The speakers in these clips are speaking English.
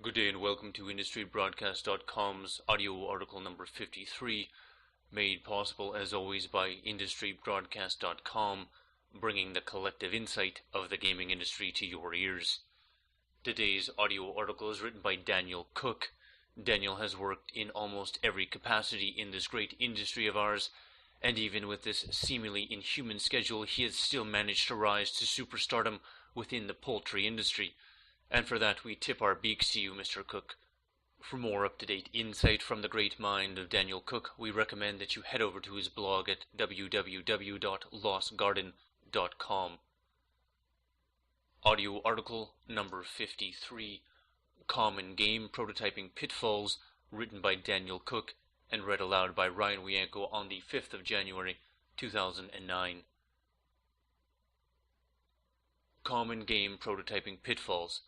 Good day and welcome to IndustryBroadcast.com's audio article number 53, made possible as always by IndustryBroadcast.com, bringing the collective insight of the gaming industry to your ears. Today's audio article is written by Daniel Cook. Daniel has worked in almost every capacity in this great industry of ours, and even with this seemingly inhuman schedule, he has still managed to rise to superstardom within the poultry industry. And for that we tip our beaks to you, Mr. Cook. For more up-to-date insight from the great mind of Daniel Cook, we recommend that you head over to his blog at www.lostgarden.com. Audio article number 53, Common Game Prototyping Pitfalls, written by Daniel Cook and read aloud by Ryan Wienko on the 5th of January, 2009. Common Game Prototyping Pitfalls.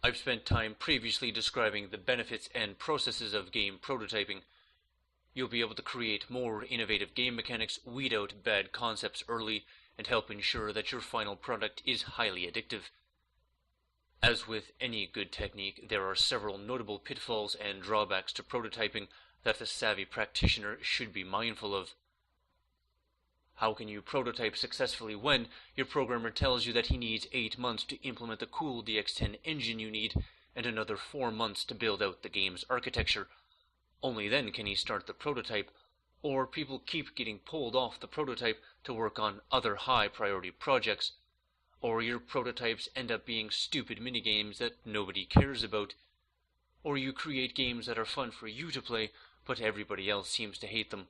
I've spent time previously describing the benefits and processes of game prototyping. You'll be able to create more innovative game mechanics, weed out bad concepts early, and help ensure that your final product is highly addictive. As with any good technique, there are several notable pitfalls and drawbacks to prototyping that the savvy practitioner should be mindful of. How can you prototype successfully when your programmer tells you that he needs 8 months to implement the cool DX10 engine you need and another 4 months to build out the game's architecture? Only then can he start the prototype, or people keep getting pulled off the prototype to work on other high-priority projects, or your prototypes end up being stupid minigames that nobody cares about, or you create games that are fun for you to play, but everybody else seems to hate them.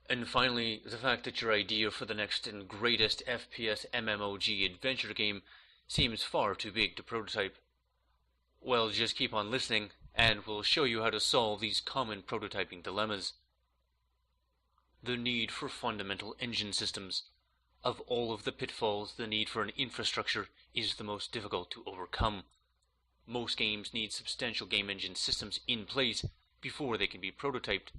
And finally, the fact that your idea for the next and greatest FPS MMOG adventure game seems far too big to prototype. Well, just keep on listening, and we'll show you how to solve these common prototyping dilemmas. The need for fundamental engine systems. Of all of the pitfalls, the need for an infrastructure is the most difficult to overcome. Most games need substantial game engine systems in place before they can be prototyped.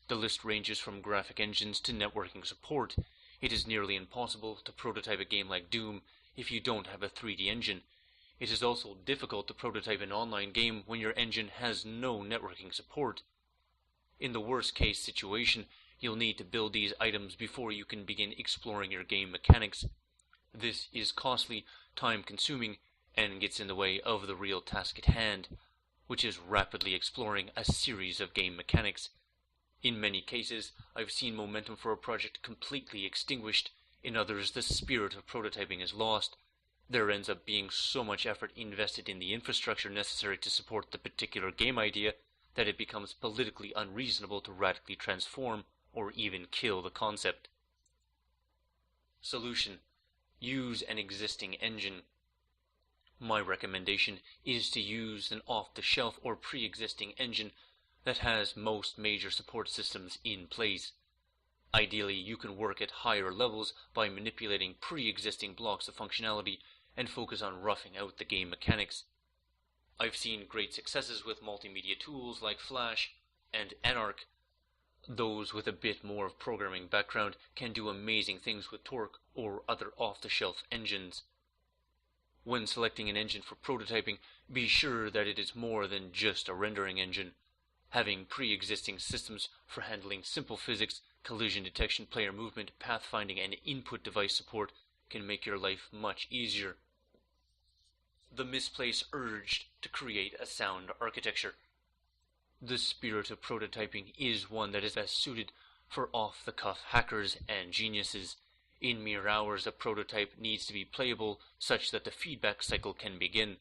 The list ranges from graphic engines to networking support. It is nearly impossible to prototype a game like Doom if you don't have a 3D engine. It is also difficult to prototype an online game when your engine has no networking support. In the worst case situation, you'll need to build these items before you can begin exploring your game mechanics. This is costly, time-consuming, and gets in the way of the real task at hand, which is rapidly exploring a series of game mechanics. In many cases, I've seen momentum for a project completely extinguished. In others, the spirit of prototyping is lost. There ends up being so much effort invested in the infrastructure necessary to support the particular game idea that it becomes politically unreasonable to radically transform or even kill the concept. Solution: use an existing engine. My recommendation is to use an off-the-shelf or pre-existing engine that has most major support systems in place. Ideally, you can work at higher levels by manipulating pre-existing blocks of functionality and focus on roughing out the game mechanics. I've seen great successes with multimedia tools like Flash and Anarch. Those with a bit more of programming background can do amazing things with Torque or other off-the-shelf engines. When selecting an engine for prototyping, be sure that it is more than just a rendering engine. Having pre-existing systems for handling simple physics, collision detection, player movement, pathfinding, and input device support can make your life much easier. The misplaced urge to create a sound architecture. The spirit of prototyping is one that is best suited for off-the-cuff hackers and geniuses. In mere hours, a prototype needs to be playable such that the feedback cycle can begin.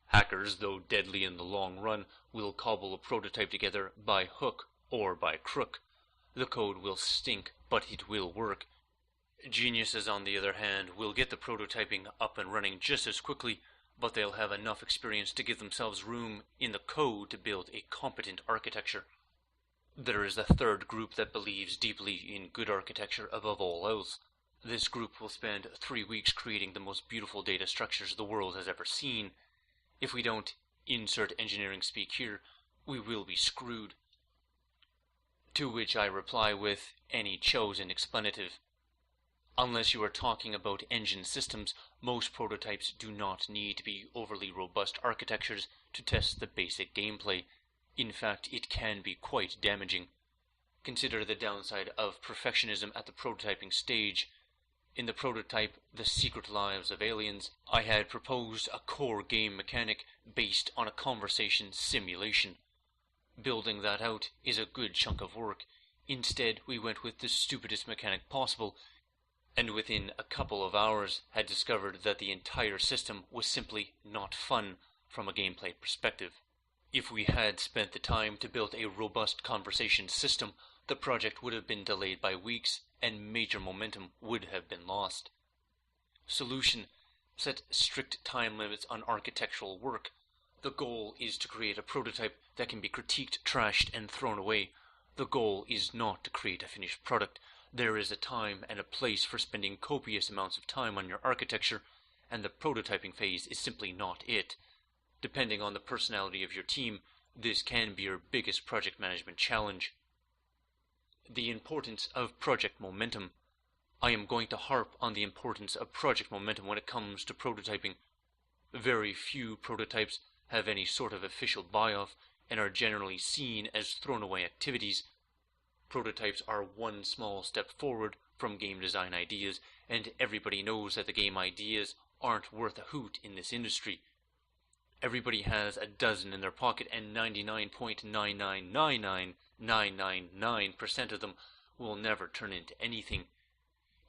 Hackers, though deadly in the long run, will cobble a prototype together by hook or by crook. The code will stink, but it will work. Geniuses, on the other hand, will get the prototyping up and running just as quickly, but they'll have enough experience to give themselves room in the code to build a competent architecture. There is a third group that believes deeply in good architecture above all else. This group will spend 3 weeks creating the most beautiful data structures the world has ever seen. If we don't insert engineering speak here, we will be screwed. To which I reply with any chosen expletive. Unless you are talking about engine systems, most prototypes do not need to be overly robust architectures to test the basic gameplay. In fact, it can be quite damaging. Consider the downside of perfectionism at the prototyping stage. In the prototype The Secret Lives of Aliens, I had proposed a core game mechanic based on a conversation simulation. Building that out is a good chunk of work. Instead, we went with the stupidest mechanic possible, and within a couple of hours had discovered that the entire system was simply not fun from a gameplay perspective. If we had spent the time to build a robust conversation system, the project would have been delayed by weeks, and major momentum would have been lost. Solution: set strict time limits on architectural work. The goal is to create a prototype that can be critiqued, trashed, and thrown away. The goal is not to create a finished product. There is a time and a place for spending copious amounts of time on your architecture, and the prototyping phase is simply not it. Depending on the personality of your team, this can be your biggest project management challenge. The importance of project momentum. I am going to harp on the importance of project momentum when it comes to prototyping. Very few prototypes have any sort of official buy-off and are generally seen as thrown-away activities. Prototypes are one small step forward from game design ideas, and everybody knows that the game ideas aren't worth a hoot in this industry. Everybody has a dozen in their pocket, and 99.9999999% of them will never turn into anything.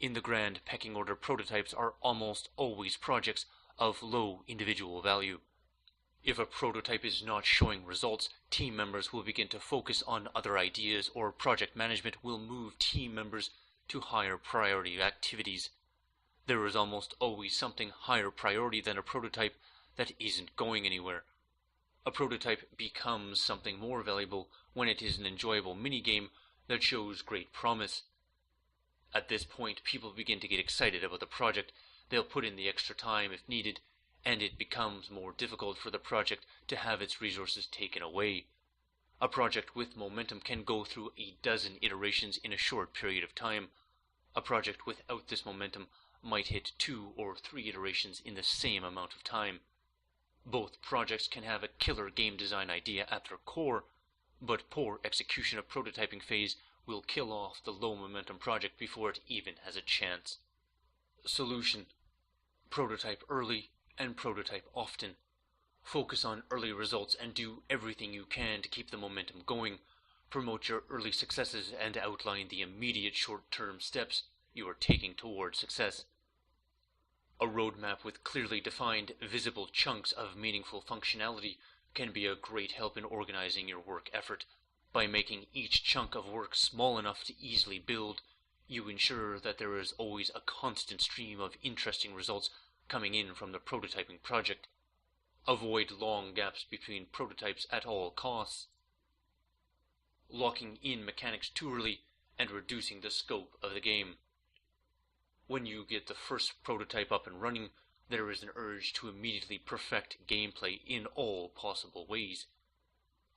In the grand pecking order, prototypes are almost always projects of low individual value. If a prototype is not showing results, team members will begin to focus on other ideas, or project management will move team members to higher priority activities. There is almost always something higher priority than a prototype that isn't going anywhere. A prototype becomes something more valuable when it is an enjoyable minigame that shows great promise. At this point, people begin to get excited about the project. They'll put in the extra time if needed, and it becomes more difficult for the project to have its resources taken away. A project with momentum can go through a dozen iterations in a short period of time. A project without this momentum might hit 2 or 3 iterations in the same amount of time. Both projects can have a killer game design idea at their core, but poor execution of prototyping phase will kill off the low momentum project before it even has a chance. Solution: prototype early and prototype often. Focus on early results and do everything you can to keep the momentum going. Promote your early successes and outline the immediate short-term steps you are taking towards success. A roadmap with clearly defined, visible chunks of meaningful functionality can be a great help in organizing your work effort. By making each chunk of work small enough to easily build, you ensure that there is always a constant stream of interesting results coming in from the prototyping project. Avoid long gaps between prototypes at all costs. Locking in mechanics too early and reducing the scope of the game. When you get the first prototype up and running, there is an urge to immediately perfect gameplay in all possible ways.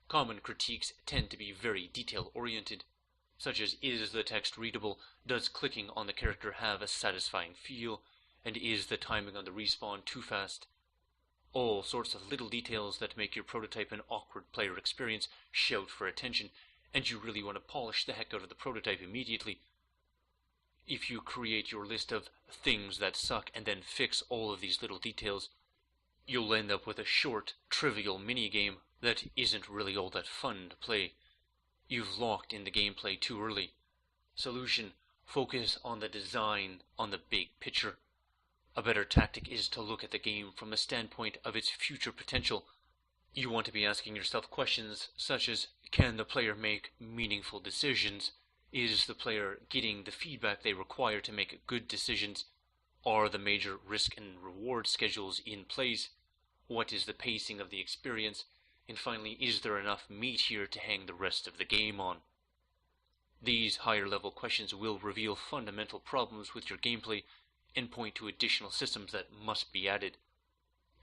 Common critiques tend to be very detail-oriented, such as: is the text readable, does clicking on the character have a satisfying feel, and is the timing on the respawn too fast? All sorts of little details that make your prototype an awkward player experience shout for attention, and you really want to polish the heck out of the prototype immediately. If you create your list of things that suck and then fix all of these little details, you'll end up with a short, trivial minigame that isn't really all that fun to play. You've locked in the gameplay too early. Solution: focus on the design, on the big picture. A better tactic is to look at the game from the standpoint of its future potential. You want to be asking yourself questions such as: can the player make meaningful decisions? Is the player getting the feedback they require to make good decisions? Are the major risk and reward schedules in place? What is the pacing of the experience? And finally, is there enough meat here to hang the rest of the game on? These higher level questions will reveal fundamental problems with your gameplay and point to additional systems that must be added.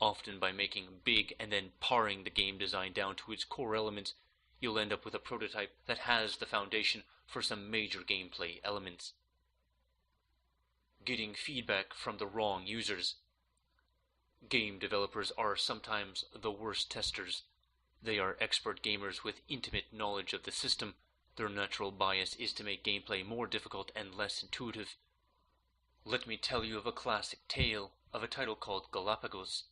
Often by making big and then paring the game design down to its core elements, you'll end up with a prototype that has the foundation for some major gameplay elements. getting feedback from the wrong users. Game developers are sometimes the worst testers. They are expert gamers with intimate knowledge of the system. Their natural bias is to make gameplay more difficult and less intuitive. Let me tell you of a classic tale of a title called Galapagos.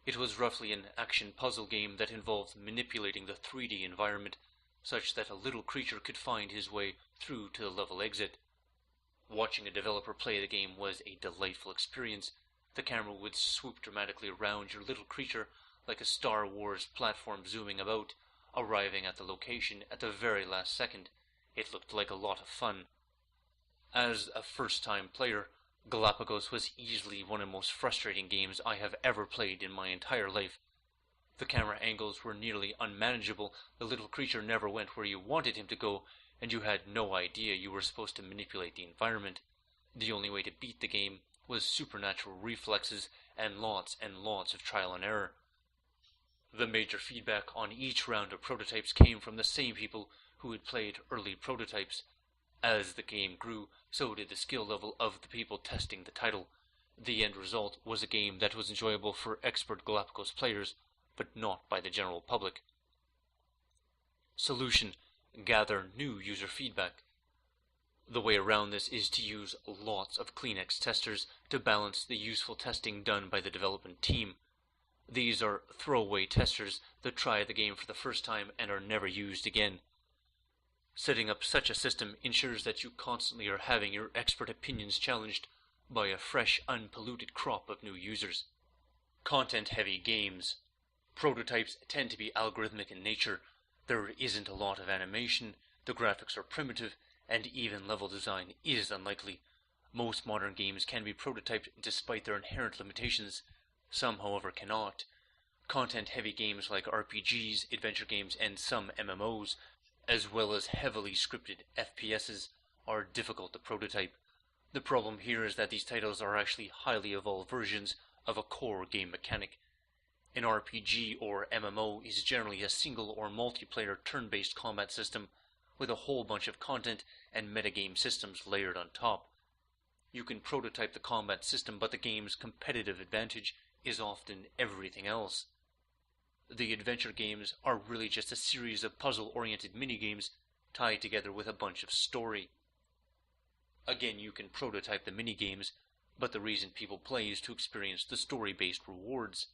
It was roughly an action puzzle game that involved manipulating the 3D environment such that a little creature could find his way through to the level exit. Watching a developer play the game was a delightful experience. The camera would swoop dramatically around your little creature like a Star Wars platform zooming about, arriving at the location at the very last second. It looked like a lot of fun. As a first-time player, Galapagos was easily one of the most frustrating games I have ever played in my entire life. The camera angles were nearly unmanageable, the little creature never went where you wanted him to go, and you had no idea you were supposed to manipulate the environment. The only way to beat the game was supernatural reflexes and lots of trial and error. The major feedback on each round of prototypes came from the same people who had played early prototypes. As the game grew, so did the skill level of the people testing the title. The end result was a game that was enjoyable for expert Galapagos players, but not by the general public. Solution: gather new user feedback. The way around this is to use lots of Kleenex testers to balance the useful testing done by the development team. These are throwaway testers that try the game for the first time and are never used again. Setting up such a system ensures that you constantly are having your expert opinions challenged by a fresh, unpolluted crop of new users. Content-heavy games. Prototypes tend to be algorithmic in nature. There isn't a lot of animation, the graphics are primitive, and even level design is unlikely. Most modern games can be prototyped despite their inherent limitations. Some, however, cannot. Content-heavy games like RPGs, adventure games, and some MMOs, as well as heavily scripted FPSs, are difficult to prototype. The problem here is that these titles are actually highly evolved versions of a core game mechanic. An RPG or MMO is generally a single or multiplayer turn-based combat system with a whole bunch of content and metagame systems layered on top. You can prototype the combat system, but the game's competitive advantage is often everything else. The adventure games are really just a series of puzzle-oriented minigames tied together with a bunch of story. Again, you can prototype the minigames, but the reason people play is to experience the story-based rewards.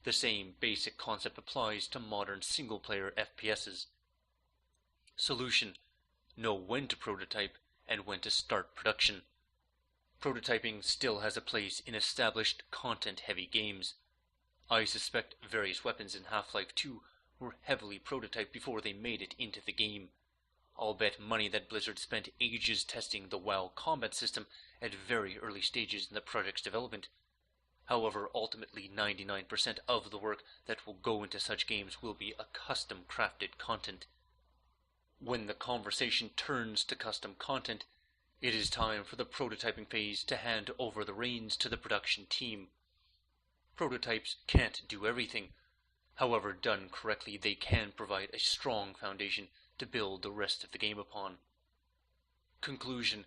The same basic concept applies to modern single-player FPSs. Solution: know when to prototype and when to start production. Prototyping still has a place in established content-heavy games. I suspect various weapons in Half-Life 2 were heavily prototyped before they made it into the game. I'll bet money that Blizzard spent ages testing the WoW combat system at very early stages in the project's development. However, ultimately 99% of the work that will go into such games will be a custom-crafted content. When the conversation turns to custom content, it is time for the prototyping phase to hand over the reins to the production team. Prototypes can't do everything. However, done correctly, they can provide a strong foundation to build the rest of the game upon. Conclusion: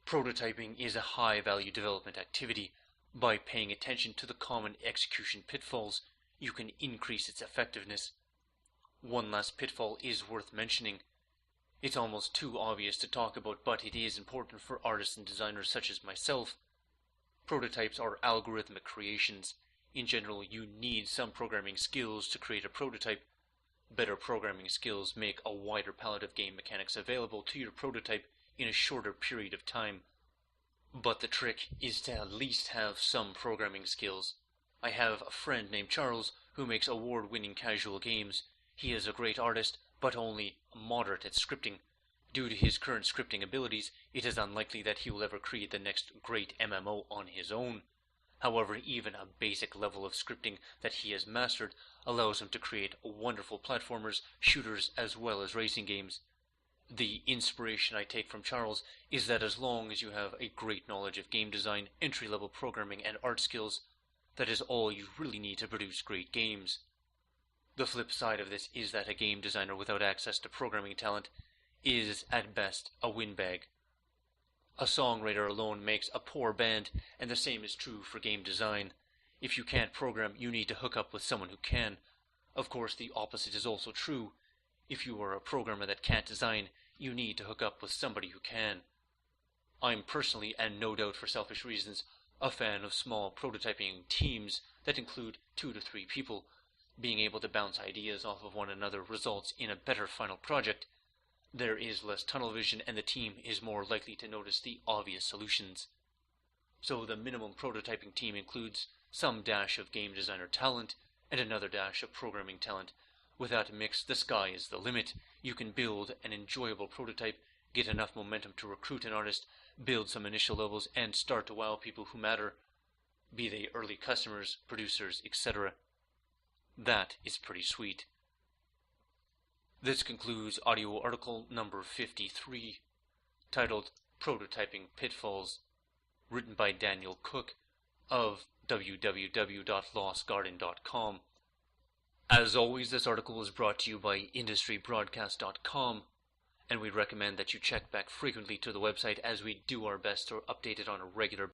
prototyping is a high-value development activity. By paying attention to the common execution pitfalls, you can increase its effectiveness. One last pitfall is worth mentioning. It's almost too obvious to talk about, but it is important for artists and designers such as myself. Prototypes are algorithmic creations. In general, you need some programming skills to create a prototype. Better programming skills make a wider palette of game mechanics available to your prototype in a shorter period of time. But the trick is to at least have some programming skills. I have a friend named Charles who makes award-winning casual games. He is a great artist, but only moderate at scripting. Due to his current scripting abilities, it is unlikely that he will ever create the next great MMO on his own. However, even a basic level of scripting that he has mastered allows him to create wonderful platformers, shooters, as well as racing games. The inspiration I take from Charles is that as long as you have a great knowledge of game design, entry-level programming, and art skills, that is all you really need to produce great games. The flip side of this is that a game designer without access to programming talent is, at best, a windbag. A songwriter alone makes a poor band, and the same is true for game design. If you can't program, you need to hook up with someone who can. Of course, the opposite is also true. If you are a programmer that can't design, you need to hook up with somebody who can. I'm personally, and no doubt for selfish reasons, a fan of small prototyping teams that include 2 to 3 people. Being able to bounce ideas off of one another results in a better final project. There is less tunnel vision, and the team is more likely to notice the obvious solutions. So the minimum prototyping team includes some dash of game designer talent and another dash of programming talent. With that mix, the sky is the limit. You can build an enjoyable prototype, get enough momentum to recruit an artist, build some initial levels, and start to wow people who matter, be they early customers, producers, etc. That is pretty sweet. This concludes audio article number 53, titled Prototyping Pitfalls, written by Daniel Cook of www.lostgarden.com. As always, this article was brought to you by IndustryBroadcast.com, and we recommend that you check back frequently to the website as we do our best to update it on a regular